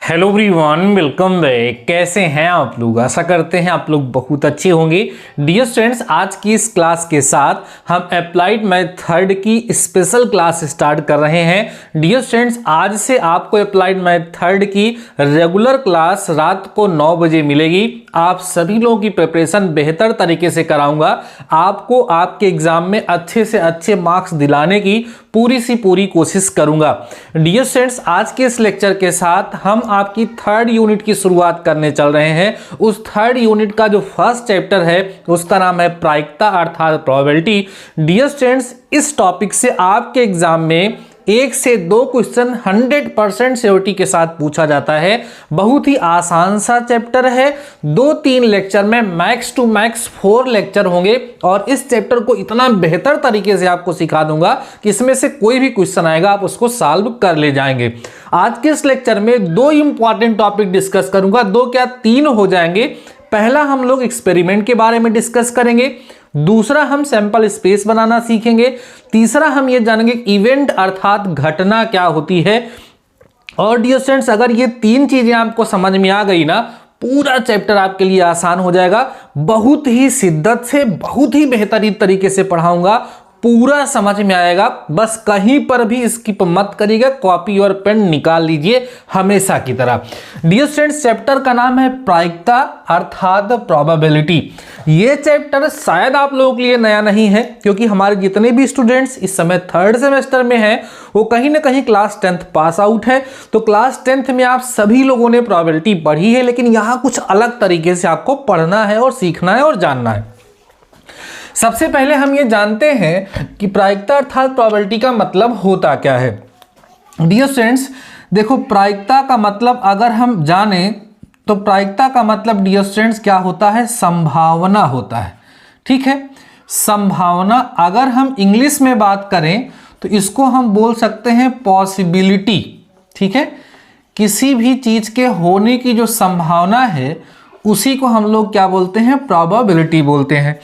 Hello everyone, welcome back. कैसे हैं आप लोग? आशा करते हैं आप लोग बहुत अच्छे होंगे। डियर स्टूडेंट्स, आज की इस क्लास के साथ हम अप्लाइड मैथ थर्ड की स्पेशल क्लास स्टार्ट कर रहे हैं। डियर स्टूडेंट्स, आज से आपको अप्लाइड मैथ थर्ड की रेगुलर क्लास रात को 9 बजे मिलेगी। आप सभी लोगों की प्रिपरेशन बेहतर तरीके से कराऊंगा। आपको आपके एग्जाम में अच्छे से अच्छे मार्क्स दिलाने की पूरी सी पूरी कोशिश करूंगा। डियर स्टूडेंट्स, आज के इस लेक्चर के साथ हम आपकी थर्ड यूनिट की शुरुआत करने चल रहे हैं। उस थर्ड यूनिट का जो फर्स्ट चैप्टर है उसका नाम है प्रायिकता अर्थात प्रोबेबिलिटी। डियर स्टूडेंट्स, इस टॉपिक से आपके एग्जाम में 1 से 2 क्वेश्चन 100% श्योरिटी के साथ पूछा जाता है। बहुत ही आसान सा चैप्टर है। 2-3 लेक्चर में मैक्स टू मैक्स 4 लेक्चर होंगे और इस चैप्टर को इतना बेहतर तरीके से आपको सिखा दूंगा कि इसमें से कोई भी क्वेश्चन आएगा आप उसको सॉल्व कर ले जाएंगे। आज के इस लेक्चर में 2 इंपॉर्टेंट टॉपिक डिस्कस करूंगा, 2 क्या 3 हो जाएंगे। पहला हम लोग एक्सपेरिमेंट के बारे में डिस्कस करेंगे, दूसरा हम सैंपल स्पेस बनाना सीखेंगे, तीसरा हम ये जानेंगे इवेंट अर्थात घटना क्या होती है। और डियर स्टूडेंट्स, अगर ये 3 चीजें आपको समझ में आ गई ना, पूरा चैप्टर आपके लिए आसान हो जाएगा। बहुत ही शिद्दत से बहुत ही बेहतरीन तरीके से पढ़ाऊंगा, पूरा समझ में आएगा। बस कहीं पर भी स्किप मत करिएगा, कॉपी और पेन निकाल लीजिए हमेशा की तरह। डियर स्टूडेंट्स, चैप्टर का नाम है प्रायिकता अर्थात प्रोबेबिलिटी। ये चैप्टर शायद आप लोगों के लिए नया नहीं है, क्योंकि हमारे जितने भी स्टूडेंट्स इस समय थर्ड सेमेस्टर में हैं वो कहीं ना कहीं क्लास 10th पास आउट है। तो क्लास 10th में आप सभी लोगों ने प्रोबेबिलिटी पढ़ी है, लेकिन यहाँ कुछ अलग तरीके से आपको पढ़ना है और सीखना है और जानना है। सबसे पहले हम ये जानते हैं कि प्रायिकता अर्थात प्रोबेबिलिटी का मतलब होता क्या है। डियर स्टूडेंट्स, देखो, प्रायिकता का मतलब अगर हम जानें तो प्रायिकता का मतलब डियर स्टूडेंट्स क्या होता है? संभावना होता है। ठीक है, संभावना। अगर हम इंग्लिश में बात करें तो इसको हम बोल सकते हैं पॉसिबिलिटी। ठीक है, किसी भी चीज के होने की जो संभावना है उसी को हम लोग क्या बोलते हैं? प्रोबेबिलिटी बोलते हैं।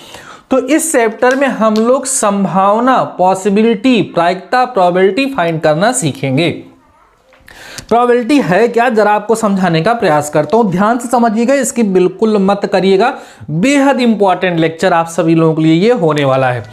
तो इस चैप्टर में हम लोग संभावना, पॉसिबिलिटी, प्रायिकता, प्रोबेबिलिटी फाइंड करना सीखेंगे। प्रोबेबिलिटी है क्या, जरा आपको समझाने का प्रयास करता हूं, ध्यान से समझिएगा, इसकी बिल्कुल मत करिएगा। बेहद इंपॉर्टेंट लेक्चर आप सभी लोगों के लिए ये होने वाला है।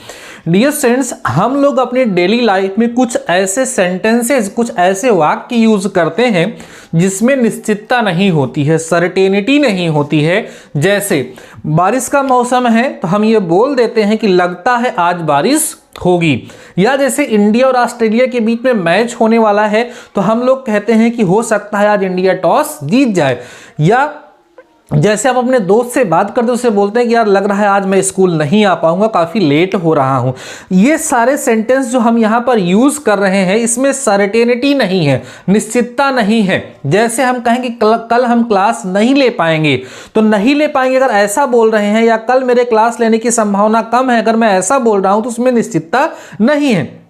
डियर स्टूडेंट्स, हम लोग अपने डेली लाइफ में कुछ ऐसे सेंटेंसेस, कुछ ऐसे वाक्य यूज करते हैं जिसमें निश्चितता नहीं होती है, सर्टेनिटी नहीं होती है। जैसे बारिश का मौसम है तो हम ये बोल देते हैं कि लगता है आज बारिश होगी, या जैसे इंडिया और ऑस्ट्रेलिया के बीच में मैच होने वाला है तो हम लोग कहते हैं कि हो सकता है आज इंडिया टॉस जीत जाए। या जैसे आप अपने दोस्त से बात करते उससे बोलते हैं कि यार लग रहा है आज मैं स्कूल नहीं आ पाऊंगा, काफी लेट हो रहा हूं। ये सारे सेंटेंस जो हम यहां पर यूज कर रहे हैं इसमें सर्टेनिटी नहीं है, निश्चितता नहीं है। जैसे हम कहें कि कल हम क्लास नहीं ले पाएंगे, तो नहीं ले पाएंगे अगर ऐसा बोल रहे हैं, या कल मेरे क्लास लेने की संभावना कम है अगर मैं ऐसा बोल रहा हूं तो उसमें निश्चितता नहीं है।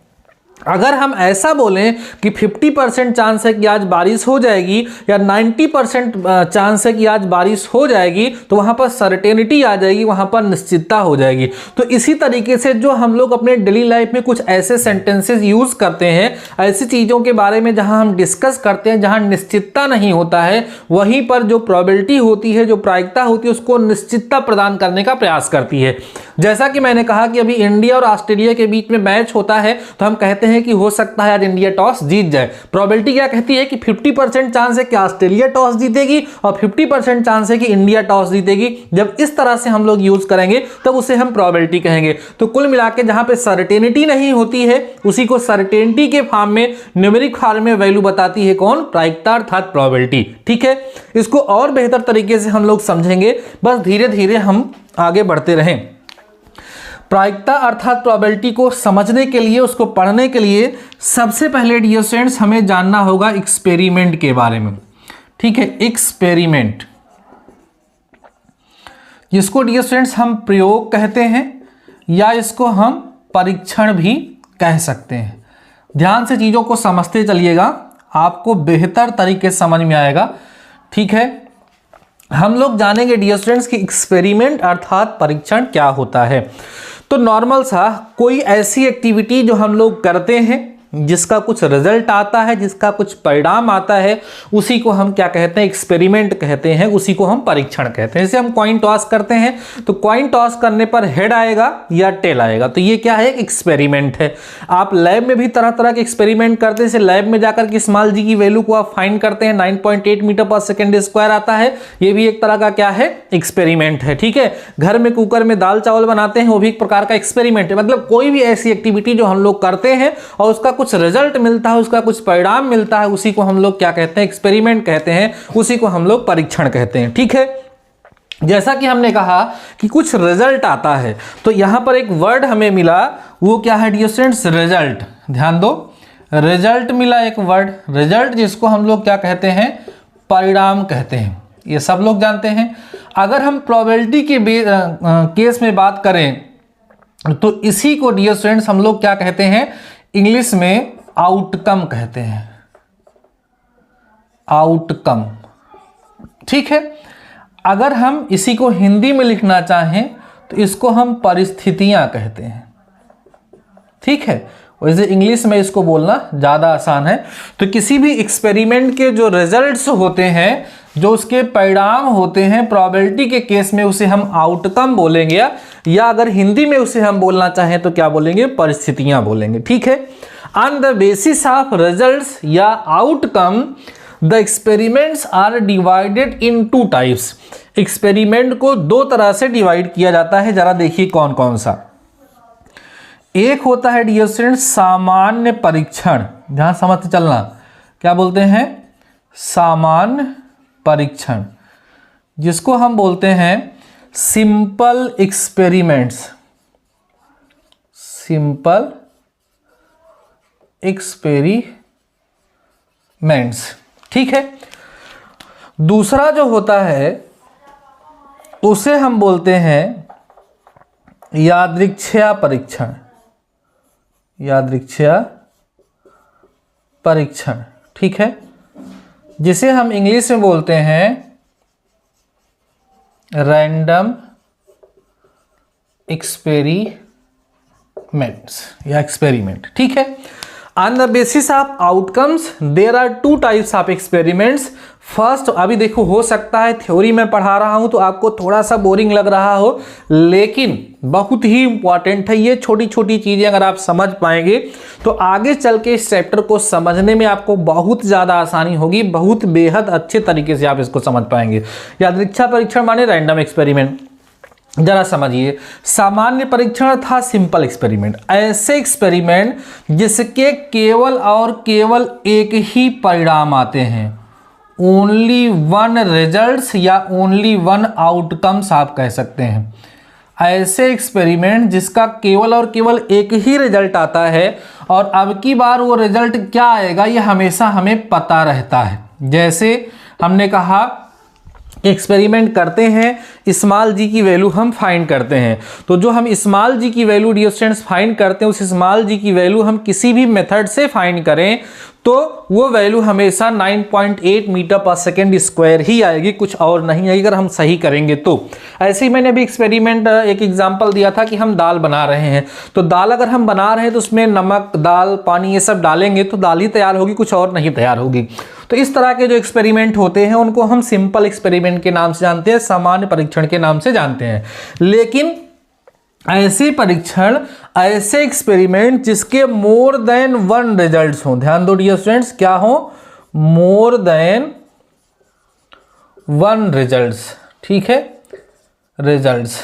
अगर हम ऐसा बोलें कि 50% चांस है कि आज बारिश हो जाएगी या 90% चांस है कि आज बारिश हो जाएगी, तो वहां पर सर्टेनिटी आ जाएगी, वहां पर निश्चितता हो जाएगी। तो इसी तरीके से जो हम लोग अपने डेली लाइफ में कुछ ऐसे सेंटेंसेस यूज करते हैं, ऐसी चीजों के बारे में जहां हम डिस्कस करते हैं जहां निश्चितता नहीं होता है, वहीं पर जो प्रोबेबिलिटी होती है, जो प्रायिकता होती है, उसको निश्चितता प्रदान करने का प्रयास करती है। जैसा कि मैंने कहा कि अभी इंडिया और ऑस्ट्रेलिया के बीच में मैच होता है तो हम कहते हैं कि हो सकता है आज इंडिया टॉस जीत जाए। प्रोबेबिलिटी क्या कहती है कि 50% चांस है कि ऑस्ट्रेलिया टॉस जीतेगी और 50% चांस है कि इंडिया टॉस जीतेगी। जब इस तरह से हम लोग यूज करेंगे तब उसे हम प्रोबेबिलिटी कहेंगे। तो कुल मिला के जहां पे सर्टेनिटी नहीं होती है उसी को सर्टेनिटी के फॉर्म में, न्यूमेरिक फॉर्म में वैल्यू बताती है कौन? प्रायिकता अर्थात प्रोबेबिलिटी। ठीक है, इसको और बेहतर तरीके से हम लोग समझेंगे, बस धीरे धीरे हम आगे बढ़ते रहें। प्रायिकता अर्थात प्रोबेबिलिटी को समझने के लिए, उसको पढ़ने के लिए सबसे पहले डियर स्टूडेंट्स हमें जानना होगा एक्सपेरिमेंट के बारे में। ठीक है, एक्सपेरिमेंट, जिसको डियर स्टूडेंट्स हम प्रयोग कहते हैं या इसको हम परीक्षण भी कह सकते हैं। ध्यान से चीजों को समझते चलिएगा, आपको बेहतर तरीके से समझ में आएगा। ठीक है, हम लोग जानेंगे डियर स्टूडेंट्स कि एक्सपेरिमेंट अर्थात परीक्षण क्या होता है। तो नॉर्मल सा कोई ऐसी एक्टिविटी जो हम लोग करते हैं, जिसका कुछ रिजल्ट आता है, जिसका कुछ परिणाम आता है, उसी को हम क्या कहते हैं, एक्सपेरिमेंट कहते हैं, उसी को हम परीक्षण कहते हैं। जैसे हम कॉइन टॉस करते हैं तो कॉइन टॉस करने पर हेड आएगा या टेल आएगा, तो ये क्या है, एक्सपेरिमेंट है। आप लैब में भी तरह तरह के एक्सपेरिमेंट करते हैं। जैसे लैब में जाकर के स्मॉल जी की वैल्यू को आप फाइंड करते हैं, 9.8 मीटर पर सेकेंड स्क्वायर आता है, ये भी एक तरह का क्या है, एक्सपेरिमेंट है। ठीक है, घर में कुकर में दाल चावल बनाते हैं, वो भी एक प्रकार का एक्सपेरिमेंट है। मतलब कोई भी ऐसी एक्टिविटी जो हम लोग करते हैं और उसका कुछ रिजल्ट मिलता है, उसका कुछ परिणाम मिलता है, उसी को हम लोग क्या कहते हैं, एक्सपेरिमेंट कहते हैं, उसी को हम लोग परीक्षण कहते हैं। ठीक है, जैसा कि हमने कहा कि कुछ रिजल्ट आता है, तो यहां पर एक वर्ड हमें मिला, वो क्या है डियर स्टूडेंट्स, रिजल्ट। ध्यान दो, रिजल्ट मिला एक वर्ड, रिजल्ट, जिसको हम लोग क्या कहते हैं, परिणाम कहते हैं। ये सब लोग जानते हैं। अगर हम प्रोबेबिलिटी के केस में बात करें तो इसी को डियर स्टूडेंट्स हम लोग क्या कहते हैं, इंग्लिश में आउटकम कहते हैं, आउटकम। ठीक है, अगर हम इसी को हिंदी में लिखना चाहें तो इसको हम परिस्थितियां कहते हैं। ठीक है, वैसे इंग्लिश में इसको बोलना ज़्यादा आसान है। तो किसी भी एक्सपेरिमेंट के जो रिजल्ट्स होते हैं, जो उसके परिणाम होते हैं, प्रोबेबिलिटी के केस में उसे हम आउटकम बोलेंगे, या अगर हिंदी में उसे हम बोलना चाहें तो क्या बोलेंगे, परिस्थितियां बोलेंगे। ठीक है, on the basis of results या outcome the experiments are divided into types. Experiment को दो तरह से डिवाइड किया जाता है, जरा देखिए कौन कौन सा। एक होता है डियर स्टूडेंट्स सामान्य परीक्षण, ध्यान समझ के चलना, क्या बोलते हैं, सामान्य परीक्षण, जिसको हम बोलते हैं सिंपल एक्सपेरिमेंट्स, सिंपल एक्सपेरिमेंट्स। ठीक है, दूसरा जो होता है उसे हम बोलते हैं यादृच्छिक परीक्षण, यादृच्छिक परीक्षण। ठीक है, जिसे हम इंग्लिश में बोलते हैं रैंडम एक्सपेरिमेंट्स या एक्सपेरिमेंट। ठीक है, on the basis of outcomes there are two types of experiments. First, अभी देखो हो सकता है थ्योरी में पढ़ा रहा हूं तो आपको थोड़ा सा बोरिंग लग रहा हो, लेकिन बहुत ही इंपॉर्टेंट है। ये छोटी छोटी चीजें अगर आप समझ पाएंगे तो आगे चल के इस चैप्टर को समझने में आपको बहुत ज्यादा आसानी होगी, बहुत बेहद अच्छे तरीके से आप इसको समझ पाएंगे। यादृच्छिक परीक्षण माने रैंडम एक्सपेरिमेंट। जरा समझिए, सामान्य परीक्षण था सिंपल एक्सपेरिमेंट, ऐसे एक्सपेरिमेंट जिसके केवल और केवल एक ही परिणाम आते हैं, ओनली वन रिजल्ट्स या ओनली वन आउटकम्स आप कह सकते हैं। ऐसे एक्सपेरिमेंट जिसका केवल और केवल एक ही रिजल्ट आता है और अब की बार वो रिजल्ट क्या आएगा ये हमेशा हमें पता रहता है। जैसे हमने कहा एक्सपेरिमेंट करते हैं, स्मॉल जी की वैल्यू हम फाइंड करते हैं, तो जो हम स्मॉल जी की वैल्यू डियर स्टूडेंट्स फाइंड करते हैं, उस स्मॉल जी की वैल्यू हम किसी भी मेथड से फाइंड करें तो वो वैल्यू हमेशा 9.8 मीटर पर सेकेंड स्क्वायर ही आएगी, कुछ और नहीं आएगी अगर हम सही करेंगे तो। ऐसे ही मैंने अभी एक्सपेरिमेंट एक एग्जांपल दिया था कि हम दाल बना रहे हैं, तो दाल अगर हम बना रहे हैं तो उसमें नमक, दाल, पानी ये सब डालेंगे तो दाल ही तैयार होगी, कुछ और नहीं तैयार होगी। तो इस तरह के जो एक्सपेरिमेंट होते हैं उनको हम सिंपल एक्सपेरिमेंट के नाम से जानते हैं, सामान्य परीक्षण के नाम से जानते हैं। लेकिन ऐसे परीक्षण, ऐसे एक्सपेरिमेंट जिसके मोर देन वन रिजल्ट्स हो, ध्यान दो डियर स्टूडेंट्स, क्या हो, मोर देन वन रिजल्ट्स। ठीक है, रिजल्ट्स,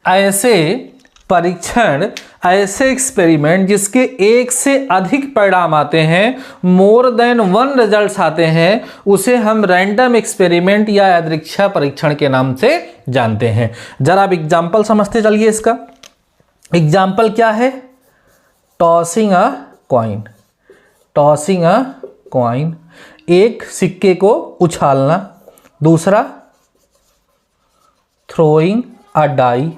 ऐसे परीक्षण, ऐसे एक्सपेरिमेंट जिसके एक से अधिक परिणाम आते हैं, मोर देन वन रिजल्ट्स आते हैं, उसे हम रैंडम एक्सपेरिमेंट या यादृच्छिक परीक्षण के नाम से जानते हैं। जरा अब एग्जाम्पल समझते चलिए इसका। एग्जाम्पल क्या है, tossing a coin, tossing a coin, एक सिक्के को उछालना। दूसरा थ्रोइंग अ डाई,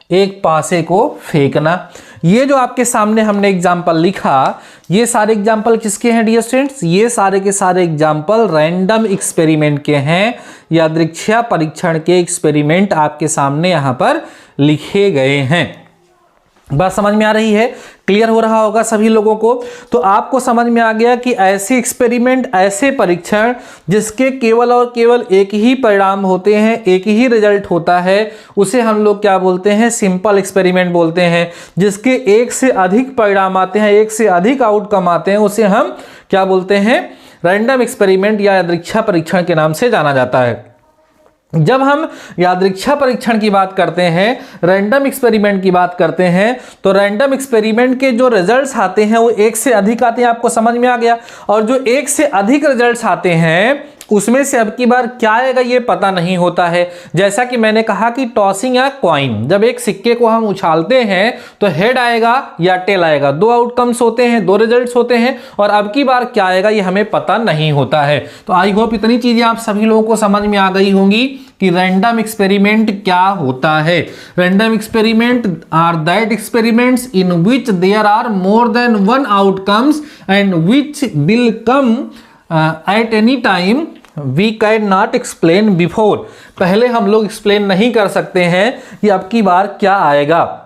एक पासे को फेंकना। ये जो आपके सामने हमने एग्जाम्पल लिखा, ये सारे एग्जाम्पल किसके हैं डियर स्टूडेंट्स, ये सारे के सारे एग्जाम्पल रैंडम एक्सपेरिमेंट के हैं, यादृच्छिक परीक्षण के एक्सपेरिमेंट आपके सामने यहां पर लिखे गए हैं। बात समझ में आ रही है, क्लियर हो रहा होगा सभी लोगों को। तो आपको समझ में आ गया कि ऐसे एक्सपेरिमेंट, ऐसे परीक्षण जिसके केवल और केवल एक ही परिणाम होते हैं, एक ही रिजल्ट होता है, उसे हम लोग क्या बोलते हैं, सिंपल एक्सपेरिमेंट बोलते हैं। जिसके एक से अधिक परिणाम आते हैं, एक से अधिक आउटकम आते हैं, उसे हम क्या बोलते हैं, रैंडम एक्सपेरिमेंट या यादृच्छा परीक्षण के नाम से जाना जाता है। जब हम यादृच्छा परीक्षण की बात करते हैं, रैंडम एक्सपेरिमेंट की बात करते हैं, तो रैंडम एक्सपेरिमेंट के जो रिजल्ट्स आते हैं वो एक से अधिक आते हैं, आपको समझ में आ गया। और जो एक से अधिक रिजल्ट्स आते हैं उसमें से अब की बार क्या आएगा ये पता नहीं होता है। जैसा कि मैंने कहा कि टॉसिंग या कॉइन, जब एक सिक्के को हम उछालते हैं तो हेड आएगा या टेल आएगा, दो आउटकम्स होते हैं, दो रिजल्ट्स होते हैं, और अब की बार क्या आएगा ये हमें पता नहीं होता है। तो आई होप इतनी चीजें आप सभी लोगों को समझ में आ गई होंगी कि रैंडम एक्सपेरिमेंट क्या होता है। Random experiment are that experiments in which there are more than one outcomes and which will come at any time we can not explain before. पहले हम लोग एक्सप्लेन नहीं कर सकते हैं कि अब की बार क्या आएगा।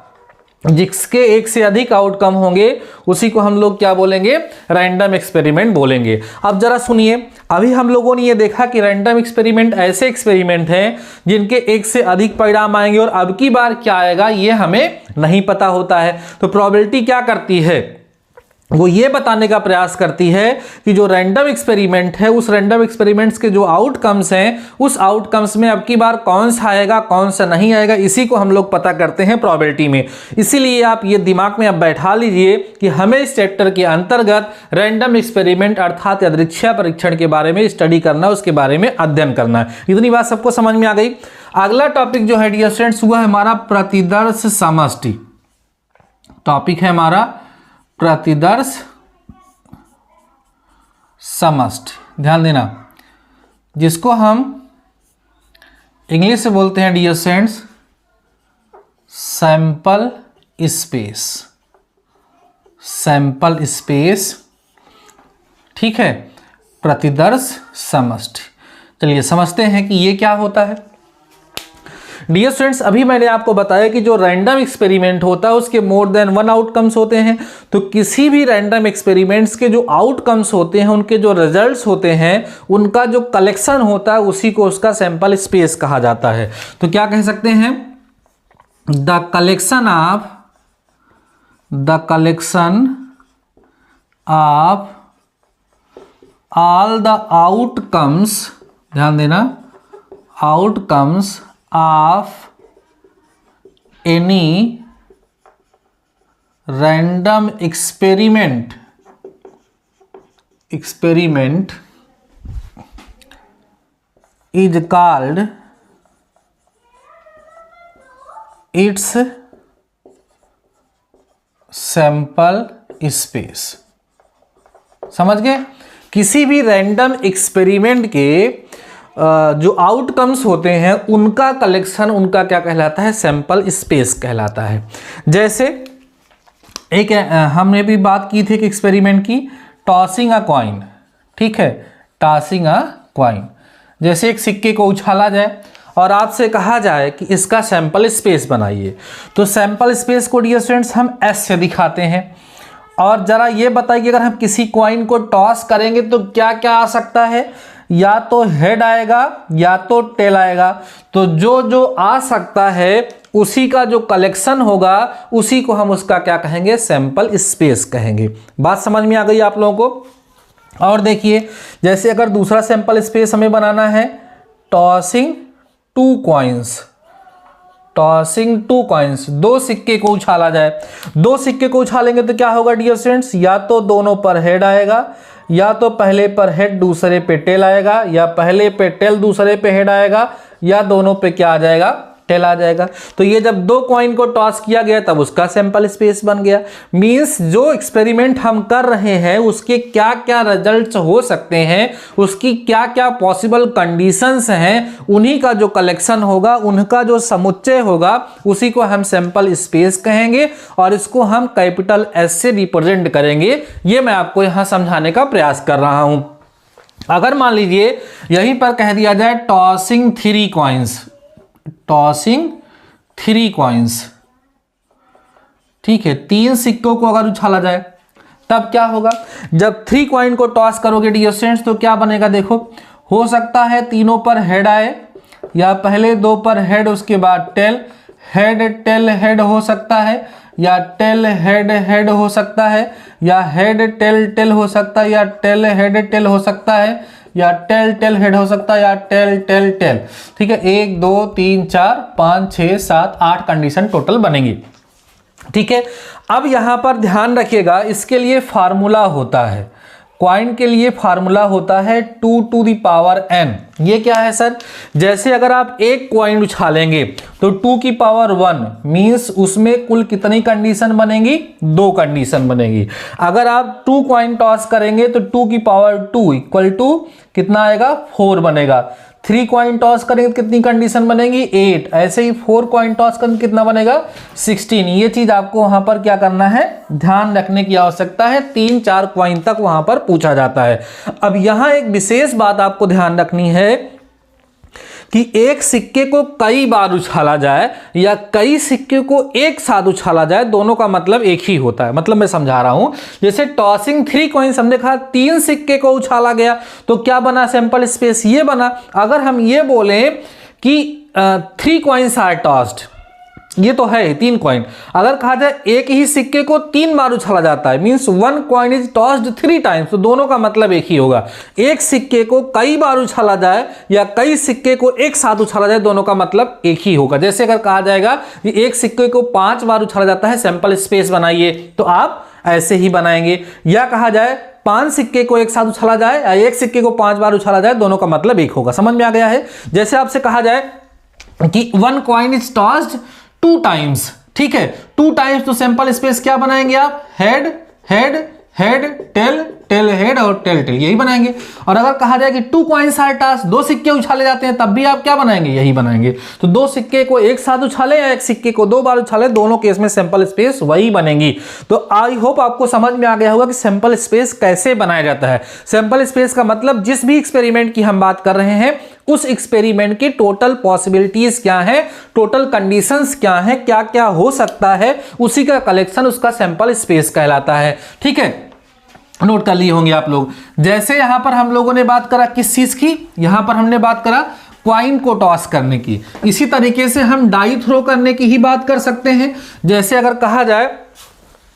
जिसके एक से अधिक आउटकम होंगे उसी को हम लोग क्या बोलेंगे, रैंडम एक्सपेरिमेंट बोलेंगे। अब जरा सुनिए, अभी हम लोगों ने ये देखा कि रैंडम एक्सपेरिमेंट ऐसे एक्सपेरिमेंट हैं जिनके एक से अधिक परिणाम आएंगे और अब की बार क्या आएगा ये हमें नहीं पता होता है। तो प्रोबेबिलिटी क्या करती है, वो ये बताने का प्रयास करती है कि जो रैंडम एक्सपेरिमेंट है, उस रैंडम एक्सपेरिमेंट्स के जो आउटकम्स हैं, उस आउटकम्स में अब की बार कौन सा आएगा कौन सा नहीं आएगा, इसी को हम लोग पता करते हैं प्रोबेबिलिटी में। इसीलिए आप ये दिमाग में अब बैठा लीजिए कि हमें इस चैप्टर के अंतर्गत रैंडम एक्सपेरिमेंट अर्थात यादृच्छिक परीक्षण के बारे में स्टडी करना, उसके बारे में अध्ययन करना है। इतनी बात सबको समझ में आ गई। अगला टॉपिक जो है डियर स्टूडेंट्स, वो है हमारा प्रतिदर्श समष्टि। टॉपिक है हमारा प्रतिदर्श समष्टि। ध्यान देना, जिसको हम इंग्लिश से बोलते हैं dear students sample space. Sample space, ठीक है, प्रतिदर्श समष्टि। चलिए समझते हैं कि ये क्या होता है। डियर स्टूडेंट्स, अभी मैंने आपको बताया कि जो रैंडम एक्सपेरिमेंट होता है उसके मोर देन वन आउटकम्स होते हैं। तो किसी भी रैंडम एक्सपेरिमेंट्स के जो आउटकम्स होते हैं, उनके जो रिजल्ट्स होते हैं, उनका जो कलेक्शन होता है उसी को उसका सैंपल स्पेस कहा जाता है। तो क्या कह सकते हैं, the collection of all the outcomes, ध्यान देना, outcomes of any random experiment is called its sample space। समझ गए? किसी भी रैंडम एक्सपेरिमेंट के जो आउटकम्स होते हैं उनका कलेक्शन, उनका क्या कहलाता है, सैंपल स्पेस कहलाता है। जैसे एक हमने भी बात की थी कि एक्सपेरिमेंट की, टॉसिंग अ कॉइन, ठीक है, टॉसिंग अ कॉइन। जैसे एक सिक्के को उछाला जाए और आपसे कहा जाए कि इसका सैंपल स्पेस बनाइए, तो सैंपल स्पेस को डियर स्टूडेंट्स हम एस से दिखाते हैं। और जरा ये बताइए कि अगर हम किसी कॉइन को टॉस करेंगे तो क्या क्या आ सकता है, या तो हेड आएगा या तो टेल आएगा। तो जो जो आ सकता है उसी का जो कलेक्शन होगा उसी को हम उसका क्या कहेंगे, सैंपल स्पेस कहेंगे। बात समझ में आ गई आप लोगों को। और देखिए, जैसे अगर दूसरा सैंपल स्पेस हमें बनाना है, tossing two coins, tossing two coins, दो सिक्के को उछाला जाए। दो सिक्के को उछालेंगे तो क्या होगा डियर स्टूडेंट्स, या तो दोनों पर हेड आएगा, या तो पहले पर हेड दूसरे पे टेल आएगा, या पहले पे टेल दूसरे पे हेड आएगा, या दोनों पे क्या आ जाएगा, टेल आ जाएगा। तो ये जब दो कॉइन को टॉस किया गया तब उसका सैंपल स्पेस बन गया। मींस जो एक्सपेरिमेंट हम कर रहे हैं उसके क्या क्या रिजल्ट्स हो सकते हैं, उसकी क्या क्या पॉसिबल कंडीशंस हैं, उन्हीं का जो कलेक्शन होगा, उनका जो समुच्चय होगा, उसी को हम सैंपल स्पेस कहेंगे और इसको हम कैपिटल एस से रिप्रेजेंट करेंगे। ये मैं आपको यहां समझाने का प्रयास कर रहा हूं। अगर मान लीजिए यहीं पर कह दिया जाए tossing three coins, tossing three coins, ठीक है, 3 सिक्कों को अगर उछाला जाए तब क्या होगा? जब 3 कॉइन को टॉस करोगे डियर स्टूडेंट्स तो क्या बनेगा? देखो, हो सकता है तीनों पर हेड आए, या पहले 2 पर हेड, उसके बाद टेल, हेड टेल हेड हो सकता है, या टेल हेड हेड हो सकता है, या हेड टेल टेल हो सकता है, या टेल हेड टेल हो सकता है, या टेल टेल हेड हो सकता है, या टेल टेल टेल। ठीक है, 1 2 3 4 5 6 7 8 कंडीशन टोटल बनेंगी। ठीक है, अब यहां पर ध्यान रखिएगा, इसके लिए फार्मूला होता है, क्वाइन के लिए फार्मूला होता है 2 टू द पावर n। ये क्या है सर? जैसे अगर आप एक क्वाइन उछालेंगे तो 2 की पावर 1 मींस उसमें कुल कितनी कंडीशन बनेगी? 2 कंडीशन बनेगी। अगर आप 2 क्वाइन टॉस करेंगे तो 2 की पावर 2 इक्वल टू कितना आएगा? 4 बनेगा। 3 कॉइन टॉस करेंगे तो कितनी कंडीशन बनेगी? 8। ऐसे ही 4 कॉइन टॉस करेंगे कितना बनेगा? 16। ये चीज आपको वहां पर क्या करना है, ध्यान रखने की आवश्यकता है। 3-4 कॉइन तक वहां पर पूछा जाता है। अब यहां एक विशेष बात आपको ध्यान रखनी है कि एक सिक्के को कई बार उछाला जाए या कई सिक्के को एक साथ उछाला जाए, दोनों का मतलब एक ही होता है। मतलब मैं समझा रहा हूं, जैसे टॉसिंग 3 कॉइन्स, हमने कहा 3 सिक्के को उछाला गया तो क्या बना? सैंपल स्पेस ये बना। अगर हम ये बोलें कि 3 कॉइन्स आर टॉस्ड, ये तो है 3 कॉइन। अगर कहा जाए एक ही सिक्के को 3 बार उछाला जाता है, means 1 coin is tossed 3 times, तो दोनों का मतलब एक ही होगा। एक सिक्के को कई बार उछाला जाए या कई सिक्के को एक साथ उछाला जाए, दोनों का मतलब एक ही होगा। जैसे अगर कहा जाएगा कि एक सिक्के को 5 बार उछाला जाता है, सैंपल स्पेस बनाइए, तो आप ऐसे ही बनाएंगे। या कहा जाए 5 सिक्के को एक साथ उछाला जाए या एक सिक्के को 5 बार उछाला जाए, दोनों का मतलब एक होगा। समझ में आ गया है? जैसे आपसे कहा जाए कि 1 कॉइन इज टॉस्ड 2 टाइम्स, ठीक है, 2 टाइम्स, तो सैंपल स्पेस क्या बनाएंगे आप? Head head head tail tail head और टेल टेल, यही बनाएंगे। और अगर कहा जाए कि 2 कॉइन्स आर टॉस्ड, 2 सिक्के उछाले जाते हैं, तब भी आप क्या बनाएंगे? यही बनाएंगे। तो 2 सिक्के को एक साथ उछाले या एक सिक्के को 2 बार उछाले, दोनों केस में सैंपल स्पेस वही बनेगी। तो आई होप आपको समझ में आ गया होगा कि सैंपल स्पेस कैसे बनाया जाता है। सैंपल स्पेस का मतलब जिस भी एक्सपेरिमेंट की हम बात कर रहे हैं, उस एक्सपेरिमेंट की टोटल पॉसिबिलिटीज क्या है, टोटल कंडीशंस क्या है, क्या क्या हो सकता है, उसी का कलेक्शन उसका सैंपल स्पेस कहलाता है। ठीक है, नोट कर लिए होंगे आप लोग। जैसे यहां पर हम लोगों ने बात करा किस चीज की? यहां पर हमने बात करा क्वाइन को टॉस करने की। इसी तरीके से हम डाई थ्रो करने की ही बात कर सकते हैं। जैसे अगर कहा जाए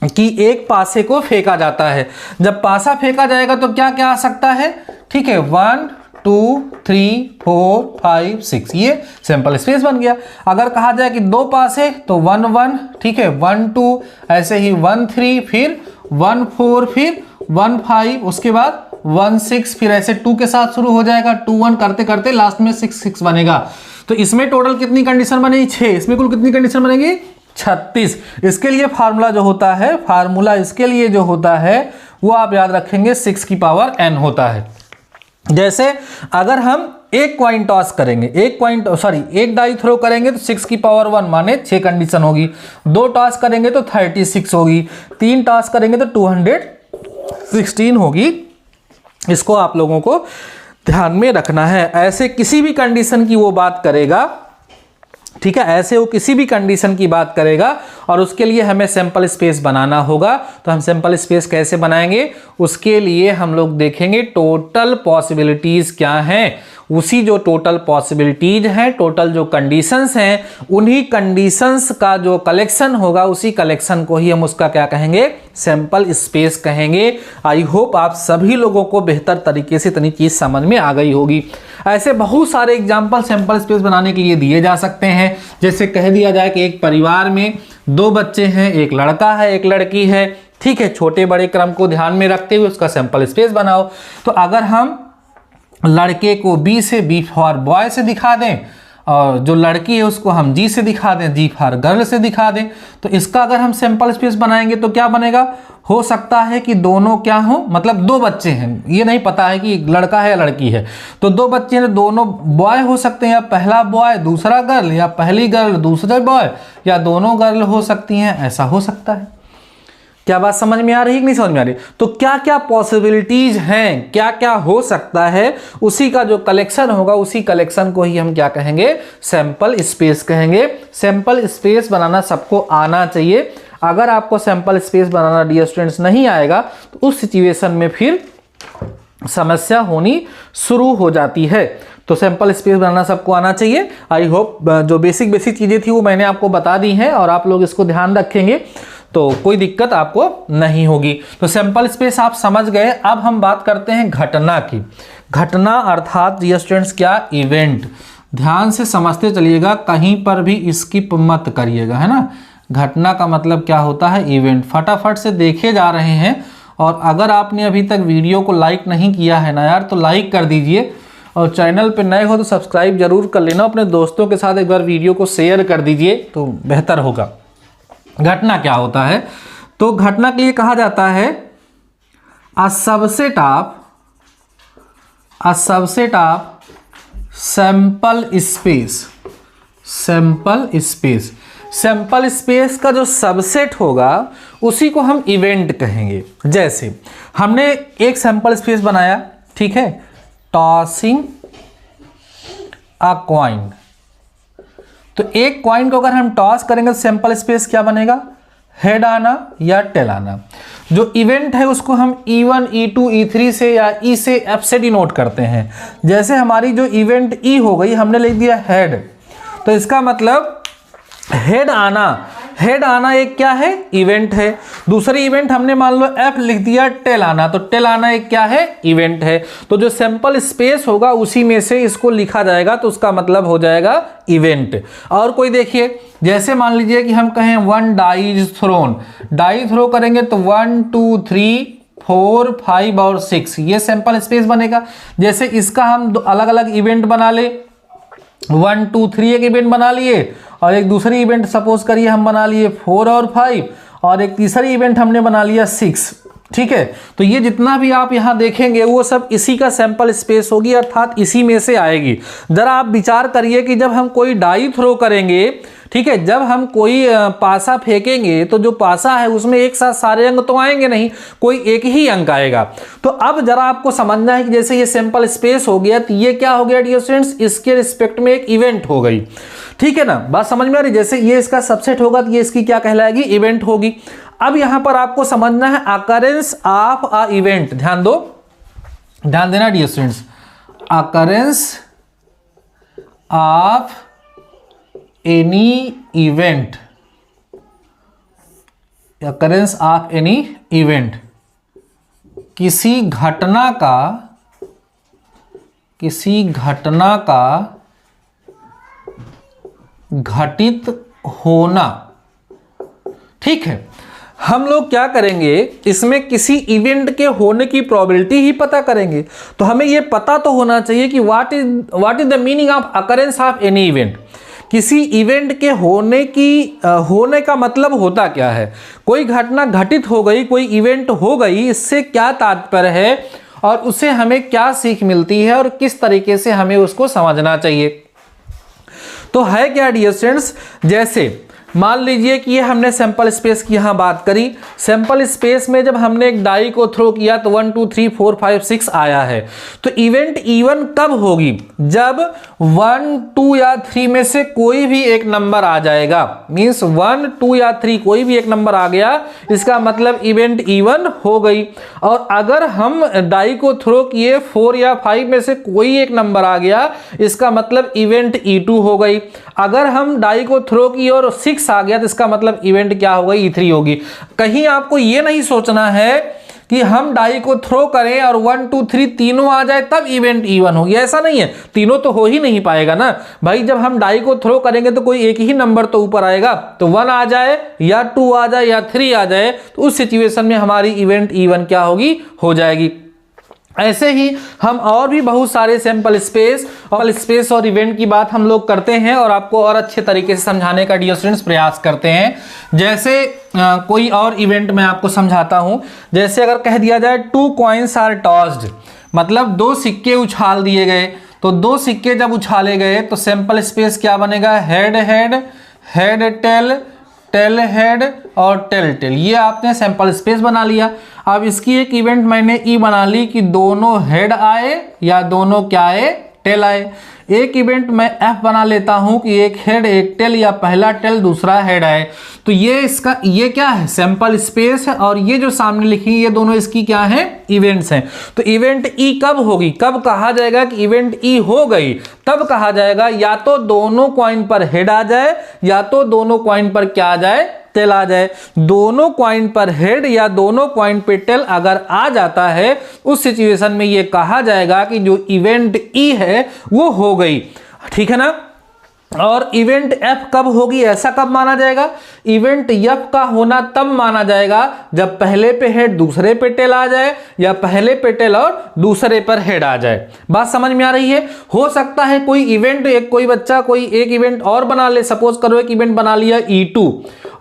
कि एक पासे को फेंका जाता है, जब पासा फेंका जाएगा तो क्या क्या आ सकता है? ठीक है, 1 2 3 4 5 6, ये सैंपल स्पेस बन गया। अगर कहा जाए कि 2 पासे तो 1 1, ठीक है, 1 2, ऐसे ही 1 3, फिर 1 4, फिर 1 5, उसके बाद 1 6, फिर ऐसे 2 के साथ शुरू हो जाएगा, 2 1 करते करते लास्ट में 6 6 बनेगा। तो इसमें टोटल कितनी कंडीशन बनेगी? 6। इसमें कुल कितनी कंडीशन बनेगी? 36। इसके लिए फार्मूला जो होता है, फार्मूला इसके लिए जो होता है वो आप याद रखेंगे 6 की पावर n होता है। जैसे अगर हम एक कॉइन टॉस करेंगे, एक डाई थ्रो करेंगे तो 6 की पावर 1 माने 6 कंडीशन होगी। 2 टॉस करेंगे तो 36 होगी। 3 टॉस करेंगे तो 216 होगी। इसको आप लोगों को ध्यान में रखना है। ऐसे किसी भी कंडीशन की वो बात करेगा, ठीक है, ऐसे वो किसी भी कंडीशन की बात करेगा और उसके लिए हमें सैंपल स्पेस बनाना होगा। तो हम सैंपल स्पेस कैसे बनाएंगे? उसके लिए हम लोग देखेंगे टोटल पॉसिबिलिटीज क्या हैं। उसी जो टोटल पॉसिबिलिटीज हैं, टोटल जो कंडीशंस हैं, उन्हीं कंडीशंस का जो कलेक्शन होगा, उसी कलेक्शन को ही हम उसका क्या कहेंगे? सैंपल स्पेस कहेंगे। आई होप आप सभी लोगों को बेहतर तरीके से इतनी चीज समझ में आ गई होगी। ऐसे बहुत सारे एग्जाम्पल सैंपल स्पेस बनाने के लिए दिए जा सकते हैं। जैसे कह दिया जाए कि एक परिवार में 2 बच्चे हैं, एक लड़का है एक लड़की है, ठीक है, छोटे बड़े क्रम को ध्यान में रखते हुए उसका सैंपल स्पेस बनाओ। तो अगर हम लड़के को बी से, बी फॉर बॉय से दिखा दें, और जो लड़की है उसको हम जी से दिखा दें, जी फॉर गर्ल से दिखा दें, तो इसका अगर हम सैंपल स्पेस बनाएंगे तो क्या बनेगा? हो सकता है कि दोनों क्या हो, मतलब 2 बच्चे हैं, ये नहीं पता है कि लड़का है या लड़की है, तो 2 बच्चे हैं, दोनों बॉय हो सकते हैं, या पहला बॉय दूसरा गर्ल, या पहली गर्ल दूसरा बॉय, या दोनों गर्ल हो सकती हैं, ऐसा हो सकता है। क्या बात समझ में आ रही है कि नहीं समझ में आ रही? तो क्या क्या पॉसिबिलिटीज हैं, क्या क्या हो सकता है, उसी का जो कलेक्शन होगा, उसी कलेक्शन को ही हम क्या कहेंगे? सैंपल स्पेस कहेंगे। सैंपल स्पेस बनाना सबको आना चाहिए। अगर आपको सैंपल स्पेस बनाना डियर स्टूडेंट्स नहीं आएगा तो उस सिचुएशन में फिर समस्या होनी शुरू हो जाती है। तो सैंपल स्पेस बनाना सबको आना चाहिए। आई होप जो बेसिक चीज़ें थी वो मैंने आपको बता दी हैं और आप लोग इसको ध्यान रखेंगे तो कोई दिक्कत आपको नहीं होगी। तो सैंपल स्पेस आप समझ गए। अब हम बात करते हैं घटना की। घटना अर्थात डियर स्टूडेंट्स क्या, इवेंट। ध्यान से समझते चलिएगा, कहीं पर भी स्किप मत करिएगा, है ना। घटना का मतलब क्या होता है, इवेंट। फटाफट से देखे जा रहे हैं। और अगर आपने अभी तक वीडियो को लाइक नहीं किया है ना यार, तो लाइक कर दीजिए और चैनल पे नए हो तो सब्सक्राइब जरूर कर लेना। अपने दोस्तों के साथ एक बार वीडियो को शेयर कर दीजिए तो बेहतर होगा। घटना क्या होता है, तो घटना के लिए कहा जाता है a subset of sample space. Sample space का जो सबसेट होगा उसी को हम इवेंट कहेंगे। जैसे हमने एक सैंपल स्पेस बनाया, ठीक है, टॉसिंग अ कॉइन। तो एक कॉइन को अगर हम टॉस करेंगे तो सैंपल स्पेस क्या बनेगा, हेड आना या टेल आना। जो इवेंट है उसको हम E1, E2, E3 से या E से F से डिनोट करते हैं। जैसे हमारी जो इवेंट E हो गई, हमने लिख दिया हेड, तो इसका मतलब हेड आना एक क्या है, इवेंट है। दूसरी इवेंट हमने मान लो F लिख दिया, टेल आना, तो टेल आना एक क्या है, इवेंट है। तो जो सैंपल स्पेस होगा उसी में से इसको लिखा जाएगा, तो उसका मतलब हो जाएगा इवेंट। और कोई देखिए, जैसे मान लीजिए कि हम कहें 1 die is thrown, die throw करेंगे तो 1 2 3 4 5 और 6, ये सैंपल स्पेस बनेगा। जैसे इसका हम अलग अलग इवेंट बना ले, 1 2 3 एक इवेंट बना लिए और एक दूसरी इवेंट सपोज करिए हम बना लिए 4 और 5 और एक तीसरी इवेंट हमने बना लिया 6, ठीक है। तो ये जितना भी आप यहाँ देखेंगे वो सब इसी का सैंपल स्पेस होगी, अर्थात इसी में से आएगी। जरा आप विचार करिए कि जब हम कोई डाई थ्रो करेंगे, ठीक है, जब हम कोई पासा फेंकेंगे तो जो पासा है उसमें एक साथ सारे अंक तो आएंगे नहीं, कोई एक ही अंक आएगा। तो अब जरा आपको समझना है कि जैसे ये सैंपल स्पेस हो गया तो ये क्या हो गया डियर स्टूडेंट्स, इसके रिस्पेक्ट में एक इवेंट हो गई, ठीक है ना। बात समझ में आ रही, जैसे ये इसका सबसेट होगा तो ये इसकी क्या कहलाएगी, इवेंट होगी। अब यहां पर आपको समझना है अकरेंस ऑफ अ इवेंट। ध्यान दो, ध्यान देना dear students, occurrence of any event, occurrence of any event, किसी घटना का घटित होना, ठीक है। हम लोग क्या करेंगे, इसमें किसी इवेंट के होने की प्रोबेबिलिटी ही पता करेंगे। तो हमें यह पता तो होना चाहिए कि what is the meaning of occurrence of any event. किसी इवेंट के होने का मतलब होता क्या है, कोई घटना घटित हो गई, कोई इवेंट हो गई, इससे क्या तात्पर्य है और उससे हमें क्या सीख मिलती है और किस तरीके से हमें उसको समझना चाहिए। तो है क्या डियर स्टूडेंट्स, जैसे मान लीजिए कि ये हमने सैंपल स्पेस की यहाँ बात करी। सैंपल स्पेस में जब हमने एक डाई को थ्रो किया तो 1 2 3 4 5 6 आया है। तो इवेंट E1 कब होगी, जब 1 2 या 3 में से कोई भी एक नंबर आ जाएगा। मीन्स 1 2 या 3 कोई भी एक नंबर आ गया, इसका मतलब इवेंट E1 हो गई। और अगर हम डाई को थ्रो किए 4 या 5 में से कोई एक नंबर आ गया, इसका मतलब इवेंट E2 हो गई। अगर हम डाई को थ्रो किए और 6 आ गया तो इसका मतलब इवेंट क्या हो गई, E3 होगी। कहीं आपको यह नहीं सोचना है कि हम डाई को थ्रो करें और 1 2 3 तीनों आ जाए तब इवेंट E1 होगी, ऐसा नहीं है। तीनों तो हो ही नहीं पाएगा ना भाई। जब हम डाई को थ्रो करेंगे तो कोई एक ही नंबर तो ऊपर आएगा, तो 1 आ जाए या 2 आ जाए या 3 आ जाए, तो उस सिचुएशन में हमारी इवेंट E1 क्या होगी, हो जाएगी। ऐसे ही हम और भी बहुत सारे सैंपल स्पेस और इवेंट की बात हम लोग करते हैं और आपको और अच्छे तरीके से समझाने का डियर स्टूडेंट्स प्रयास करते हैं। जैसे कोई और इवेंट मैं आपको समझाता हूं। जैसे अगर कह दिया जाए 2 कॉइन्स आर टॉस्ड, मतलब 2 सिक्के उछाल दिए गए। तो 2 सिक्के जब उछाले गए तो सैंपल स्पेस क्या बनेगा, head head, head tail, tail head और टेल टेल। ये आपने सैंपल स्पेस बना लिया। अब इसकी एक इवेंट मैंने ई बना ली कि दोनों हेड आए या दोनों क्या आए, टेल आए। एक इवेंट मैं एफ बना लेता हूं कि एक हेड एक टेल या पहला टेल दूसरा हेड आए। तो ये क्या है, सैंपल स्पेस है, और ये जो सामने लिखी ये दोनों इसकी क्या है, इवेंट्स हैं। तो इवेंट ई कब होगी, कब कहा जाएगा कि इवेंट ई हो गई, तब कहा जाएगा या तो दोनों कॉइन पर हेड आ जाए या तो दोनों कॉइन पर क्या आ जाए, टेल आ जाए। दोनों कॉइन पर हेड या दोनों कॉइन पे टेल अगर आ जाता है, उस सिचुएशन में ये कहा जाएगा कि जो इवेंट ई है वो हो गई, ठीक है ना। और इवेंट एफ कब होगी, ऐसा कब माना जाएगा, इवेंट एफ का होना तब माना जाएगा जब पहले पे हेड दूसरे पे टेल आ जाए या पहले पे टेल और दूसरे पर हेड आ जाए। बात समझ में आ रही है। हो सकता है कोई इवेंट कोई बच्चा कोई एक इवेंट और बना ले, सपोज करो एक इवेंट बना लिया E2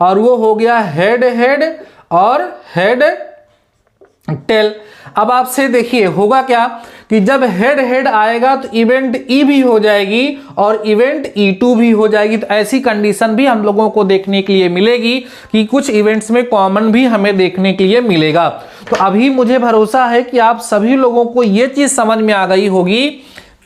और वो हो गया हेड हेड और हेड टेल। अब आपसे देखिए होगा क्या कि जब हेड हेड आएगा तो इवेंट ई भी हो जाएगी और इवेंट E2 भी हो जाएगी। तो ऐसी कंडीशन भी हम लोगों को देखने के लिए मिलेगी कि कुछ इवेंट्स में कॉमन भी हमें देखने के लिए मिलेगा। तो अभी मुझे भरोसा है कि आप सभी लोगों को यह चीज समझ में आ गई होगी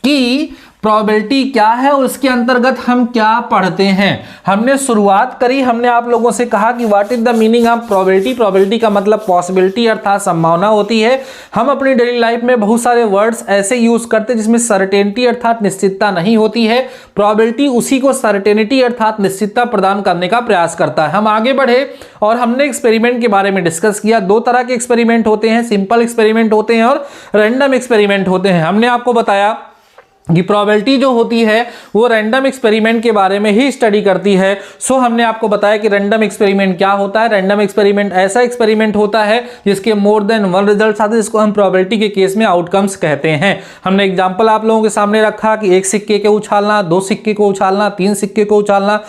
कि प्रोबेबिलिटी क्या है और उसके अंतर्गत हम क्या पढ़ते हैं। हमने शुरुआत करी, हमने आप लोगों से कहा कि what is the meaning of probability. Probability का मतलब पॉसिबिलिटी अर्थात संभावना होती है। हम अपनी डेली लाइफ में बहुत सारे वर्ड्स ऐसे यूज करते हैं जिसमें सर्टेनिटी अर्थात निश्चितता नहीं होती है। प्रोबेबिलिटी उसी को सर्टेनिटी अर्थात निश्चितता प्रदान करने का प्रयास करता है। हम आगे बढ़े और हमने एक्सपेरिमेंट के बारे में डिस्कस किया। दो तरह के एक्सपेरिमेंट होते हैं, सिंपल एक्सपेरिमेंट होते हैं और रैंडम एक्सपेरिमेंट होते हैं। हमने आपको बताया कि प्रोबेबिलिटी जो होती है वो रैंडम एक्सपेरिमेंट के बारे में ही स्टडी करती है। सो हमने आपको बताया कि रैंडम एक्सपेरिमेंट क्या होता है। रैंडम एक्सपेरिमेंट ऐसा एक्सपेरिमेंट होता है जिसके मोर देन वन रिजल्ट आते हैं, जिसको हम प्रोबेबिलिटी के केस में आउटकम्स कहते हैं। हमने एग्जांपल आप लोगों के सामने रखा कि एक सिक्के को उछालना, दो सिक्के को उछालना, तीन सिक्के को उछालना,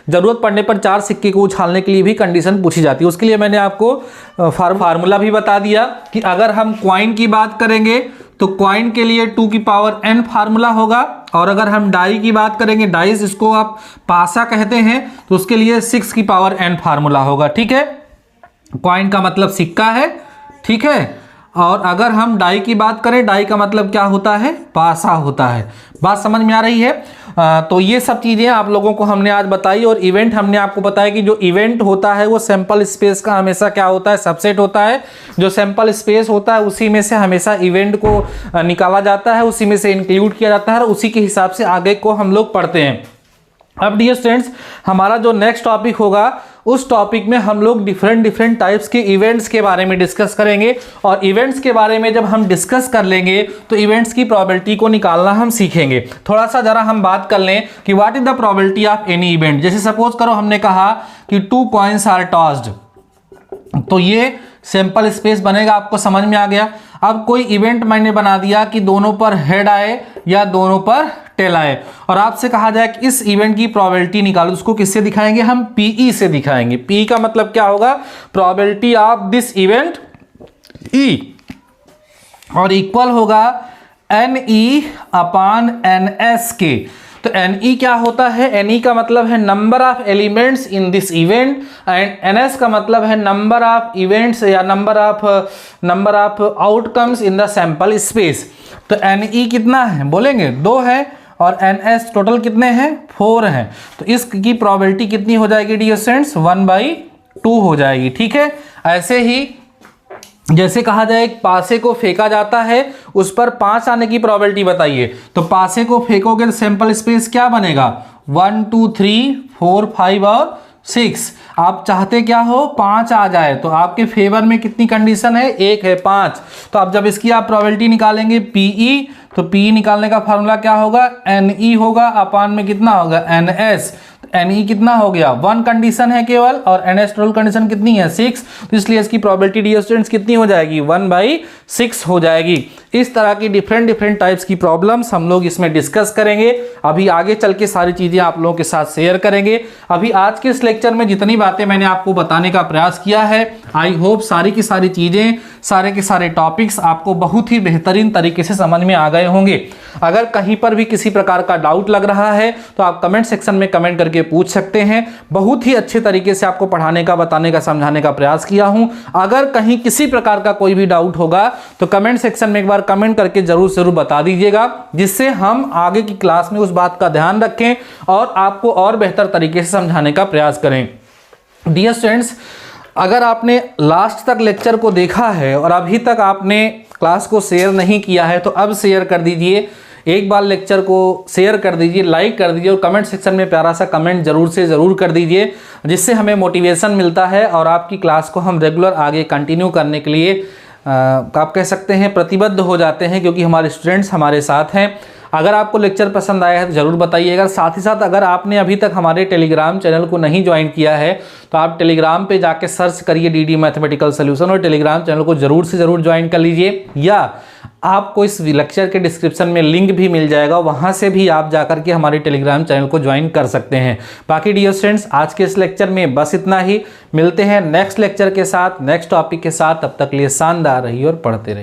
जरूरत पड़ने पर चार सिक्के को उछालने के लिए भी कंडीशन पूछी जाती है। उसके लिए मैंने आपको फार्मूला भी बता दिया कि अगर हम कॉइन की बात करेंगे तो कॉइन के लिए 2 की पावर n फार्मूला होगा, और अगर हम डाई की बात करेंगे, डाइस इसको आप पासा कहते हैं, तो उसके लिए 6 की पावर n फार्मूला होगा। ठीक है, कॉइन का मतलब सिक्का है, ठीक है। और अगर हम डाई की बात करें, डाई का मतलब क्या होता है, पासा होता है। बात समझ में आ रही है। तो ये सब चीजें आप लोगों को हमने आज बताई। और इवेंट हमने आपको बताया कि जो इवेंट होता है वो सैंपल स्पेस का हमेशा क्या होता है, सबसेट होता है। जो सैंपल स्पेस होता है उसी में से हमेशा इवेंट को निकाला जाता है, उसी में से इंक्लूड किया जाता है और उसी के हिसाब से आगे को हम लोग पढ़ते हैं। अब डियर स्टूडेंट्स, हमारा जो नेक्स्ट टॉपिक होगा उस टॉपिक में हम लोग डिफरेंट टाइप्स के इवेंट्स के बारे में डिस्कस करेंगे। और इवेंट्स के बारे में जब हम डिस्कस कर लेंगे तो इवेंट्स की प्रोबेबिलिटी को निकालना हम सीखेंगे। थोड़ा सा जरा हम बात कर लें कि what is the probability of any event. जैसे सपोज करो हमने कहा कि 2 कॉइन्स आर टॉस्ड, तो ये सैंपल स्पेस बनेगा। आपको समझ में आ गया। अब कोई इवेंट मैंने बना दिया कि दोनों पर हेड आए या दोनों पर टेल आए, और आपसे कहा जाए कि इस इवेंट की प्रोबेबिलिटी निकालो। उसको किससे दिखाएंगे, हम पीई से दिखाएंगे। पी का मतलब क्या होगा, probability of this event E, और इक्वल होगा NE अपॉन NS के। तो NE क्या होता है, NE का मतलब है number of elements in this event, and NS का मतलब है नंबर ऑफ इवेंट्स या number of outcomes in the sample space. तो NE कितना है, बोलेंगे 2 है, और NS टोटल कितने हैं, 4 हैं। तो इसकी प्रोबेबिलिटी कितनी हो जाएगी डियर स्टूडेंट्स, 1/2 हो जाएगी। ठीक है, ऐसे ही जैसे कहा जाए एक पासे को फेंका जाता है, उस पर 5 आने की प्रोबेबिलिटी बताइए। तो पासे को फेंकोगे तो सैंपल स्पेस क्या बनेगा, 1 2 3 4 5 और 6। आप चाहते क्या हो, 5 आ जाए। तो आपके फेवर में कितनी कंडीशन है, 1 है, 5। तो अब जब इसकी आप प्रोबेबिलिटी निकालेंगे पीई, तो पी निकालने का फार्मूला क्या होगा, NE होगा, अपान में कितना होगा, NS। NE कितना हो गया, 1 कंडीशन है केवल, और NS टोटल कंडीशन कितनी है, 6। तो इसलिए इसकी प्रोबेबिलिटी डियर स्टूडेंट्स कितनी हो जाएगी, 1/6 हो जाएगी। इस तरह की डिफरेंट टाइप्स की प्रॉब्लम्स हम लोग इसमें डिस्कस करेंगे। अभी आगे चल के सारी चीजें आप लोगों के साथ शेयर करेंगे। अभी आज के इस लेक्चर में जितनी बातें मैंने आपको बताने का प्रयास किया है, आई होप सारी की सारी चीजें सारे के सारे टॉपिक्स आपको बहुत ही बेहतरीन तरीके से समझ में आ गए होंगे। अगर कहीं पर भी किसी प्रकार का डाउट लग रहा है तो आप कमेंट सेक्शन में कमेंट करके पूछ सकते हैं। बहुत ही अच्छे तरीके से आपको पढ़ाने का, बताने का, समझाने का प्रयास किया हूं। अगर कहीं किसी प्रकार का कोई भी डाउट होगा तो कमेंट सेक्शन में एक बार कमेंट करके जरूर बता दीजिएगा, जिससे हम आगे की क्लास में उस बात का ध्यान रखें और आपको और बेहतर तरीके से समझाने का प्रयास करें। डियर स्टूडेंट्स, अगर आपने लास्ट तक लेक्चर को देखा है और अभी तक आपने क्लास को शेयर नहीं किया है तो अब शेयर कर दीजिए। एक बार लेक्चर को शेयर कर दीजिए, लाइक कर दीजिए और कमेंट सेक्शन में प्यारा सा कमेंट जरूर कर दीजिए, जिससे हमें मोटिवेशन मिलता है और आपकी क्लास को हम रेगुलर आगे कंटिन्यू करने के लिए आप कह सकते हैं प्रतिबद्ध हो जाते हैं, क्योंकि हमारे स्टूडेंट्स हमारे साथ हैं। अगर आपको लेक्चर पसंद आया है तो ज़रूर बताइएगा। साथ ही साथ अगर आपने अभी तक हमारे टेलीग्राम चैनल को नहीं ज्वाइन किया है तो आप टेलीग्राम पे जाके सर्च करिए डीडी मैथमेटिकल सॉल्यूशन और टेलीग्राम चैनल को ज़रूर से ज़रूर ज्वाइन कर लीजिए, या आपको इस लेक्चर के डिस्क्रिप्शन में लिंक भी मिल जाएगा, वहाँ से भी आप जाकर के हमारे टेलीग्राम चैनल को ज्वाइन कर सकते हैं। बाकी डियर स्टूडेंट्स, आज के इस लेक्चर में बस इतना ही। मिलते हैं नेक्स्ट लेक्चर के साथ, नेक्स्ट टॉपिक के साथ। तब तक लिए शानदार रहिए और पढ़ते रहिए।